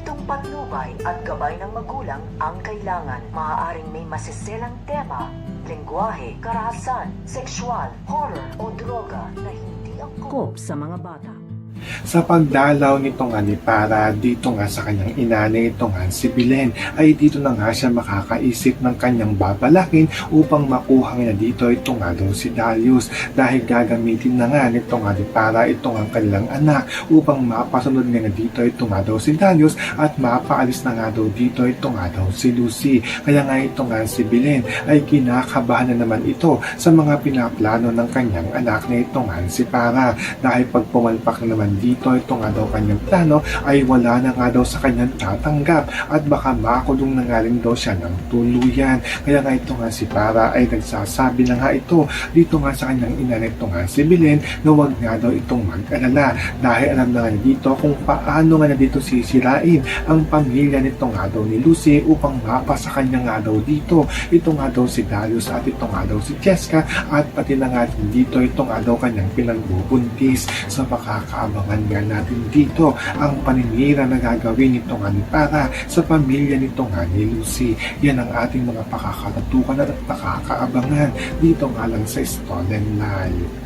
ditong patnubay at gabay ng magulang ang kailangan. Maaaring may masiselang tema, lengguwahe, karahasan, sexual, horror o droga na hindi angkop sa mga bata. Sa pagdalaw nito nga ni Para dito nga sa kanyang ina na ito nga si Belen, ay dito na nga siya makakaisip ng kanyang babalakin upang makuha nga dito ito nga daw si Darius, dahil gagamitin na nga nito nga ni Para ito nga kanilang anak upang mapasunod nga dito ito nga daw si Darius at mapaalis na nga daw dito ito nga daw si Lucy. Kaya nga ito nga si Belen ay kinakabahan na naman ito sa mga pinaplano ng kanyang anak na ito nga si Para, dahil pag pumalpak na naman dito ito nga daw kanyang plano ay wala na nga daw sa kanyang tatanggap at baka makulong na nga rin daw siya ng tuluyan. Kaya nga ito nga si Para ay nagsasabi na nga ito dito nga sa kanyang ina na ito nga si Belen na wag nga daw itong mag-alala, dahil alam na nga dito kung paano nga na dito sisirain ang pamilya nito nga daw ni Lucy upang mapasa kanya nga daw dito ito nga daw si Darius at ito nga daw si Jessica, at pati na nga dito ito nga daw kanyang pinagbubuntis. So makakaabangan nga natin dito ang paninira na gagawin nito nga ni Para sa pamilya nito nga ni Lucy. Yan ang ating mga pakakatutukan at pakakaabangan dito nga lang sa Stolen Life.